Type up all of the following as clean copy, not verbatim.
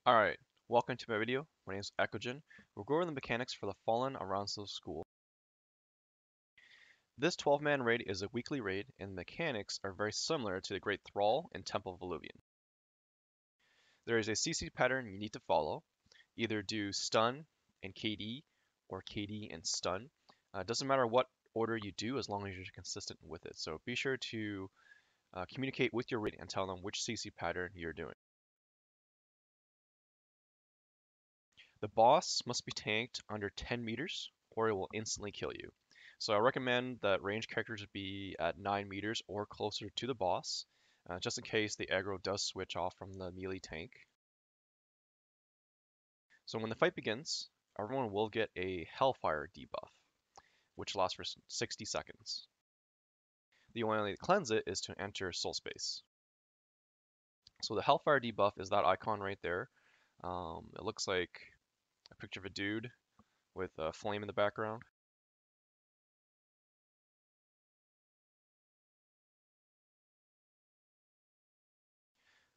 Alright, welcome to my video. My name is Eckogen. We're going over the mechanics for the Fallen Aransu School. This 12-man raid is a weekly raid, and the mechanics are very similar to the Great Thrall and Temple of Illuvian. There is a CC pattern you need to follow. Either do stun and KD, or KD and stun. It doesn't matter what order you do as long as you're consistent with it. So be sure to communicate with your raid and tell them which CC pattern you're doing. The boss must be tanked under 10 meters or it will instantly kill you. So I recommend that range characters be at 9 meters or closer to the boss, just in case the aggro does switch off from the melee tank. So when the fight begins, everyone will get a Hellfire Debuff, which lasts for 60 seconds. The only way to cleanse it is to enter Soul Space. So the Hellfire Debuff is that icon right there. It looks like a picture of a dude with a flame in the background.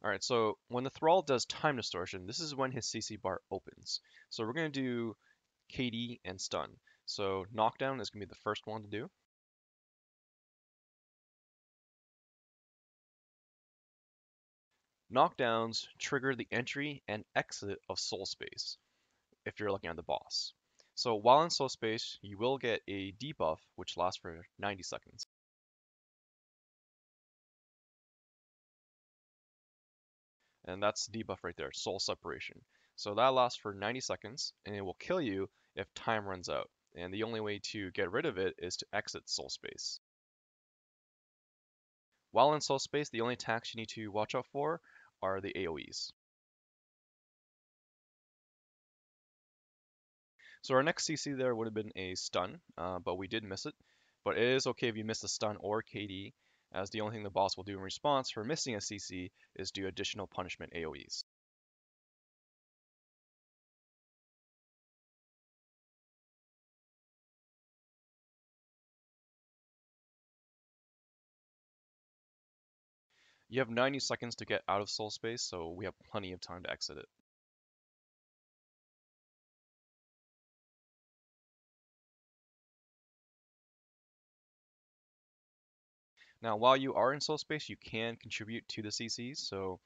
Alright, so when the Thrall does Time Distortion, this is when his CC bar opens. So we're going to do KD and Stun. So Knockdown is going to be the first one to do. Knockdowns trigger the entry and exit of Soul Space, if you're looking at the boss. So while in Soul Space, you will get a debuff, which lasts for 90 seconds. And that's the debuff right there, Soul Separation. So that lasts for 90 seconds, and it will kill you if time runs out. And the only way to get rid of it is to exit Soul Space. While in Soul Space, the only attacks you need to watch out for are the aoes. So our next CC there would have been a stun, but we did miss it. But it is okay if you miss a stun or KD, as the only thing the boss will do in response for missing a CC is do additional punishment aoes. You have 90 seconds to get out of Soul Space, so we have plenty of time to exit it. Now, while you are in Soul Space, you can contribute to the CCs, so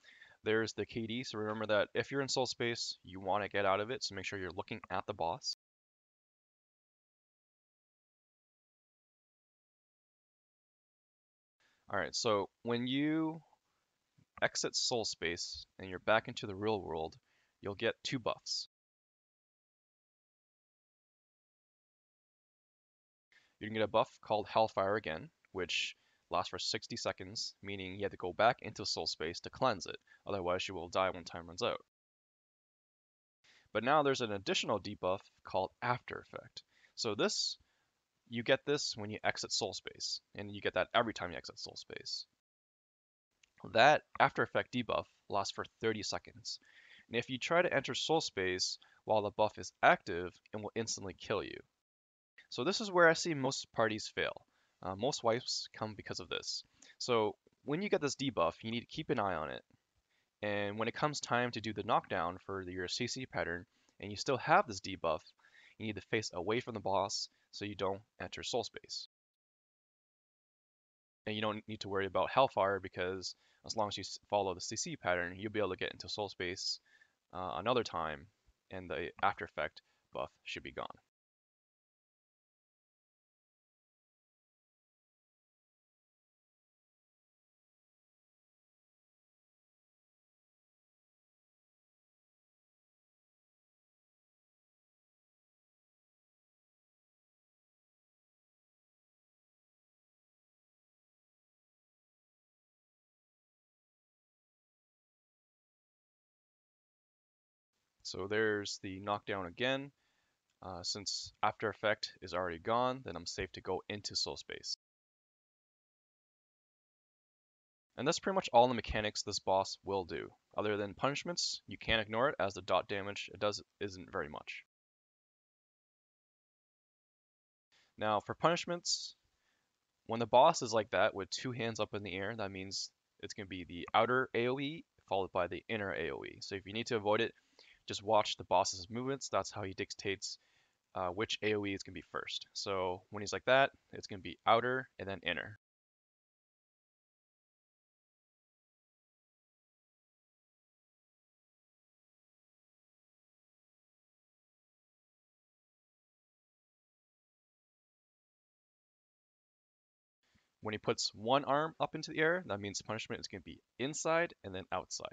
there's the KD, so remember that if you're in Soul Space, you want to get out of it, so make sure you're looking at the boss. Alright, so when you exit Soul Space and you're back into the real world, you'll get 2 buffs. You can get a buff called Hellfire again, which lasts for 60 seconds, meaning you have to go back into Soul Space to cleanse it, otherwise you will die when time runs out. But now there's an additional debuff called After Effect. So you get this when you exit Soul Space, and you get that every time you exit Soul Space. That After Effect debuff lasts for 30 seconds, and if you try to enter Soul Space while the buff is active, it will instantly kill you. So this is where I see most parties fail. Most wipes come because of this. So when you get this debuff, you need to keep an eye on it. And when it comes time to do the knockdown for your CC pattern, and you still have this debuff, you need to face away from the boss so you don't enter Soul Space. And you don't need to worry about Hellfire because as long as you follow the CC pattern, you'll be able to get into Soul Space another time, and the After Effect buff should be gone. So there's the knockdown again. Since After Effect is already gone, then I'm safe to go into Soul Space. And that's pretty much all the mechanics this boss will do. Other than punishments, you can't ignore it as the dot damage it does isn't very much. Now for punishments, when the boss is like that with 2 hands up in the air, that means it's going to be the outer AoE followed by the inner AoE. So if you need to avoid it, just watch the boss's movements. That's how he dictates which AoE is going to be first. So when he's like that, it's going to be outer and then inner. When he puts one arm up into the air, that means punishment is going to be inside and then outside.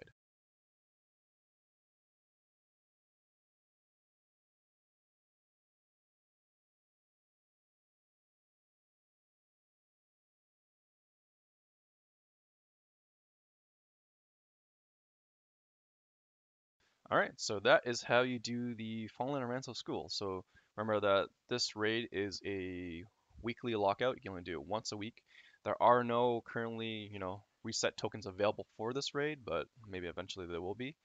All right, so that is how you do the Fallen Aransu School. So remember that this raid is a weekly lockout. You can only do it once a week. There are no currently, reset tokens available for this raid, but maybe eventually there will be.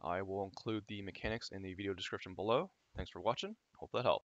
I will include the mechanics in the video description below. Thanks for watching. Hope that helped.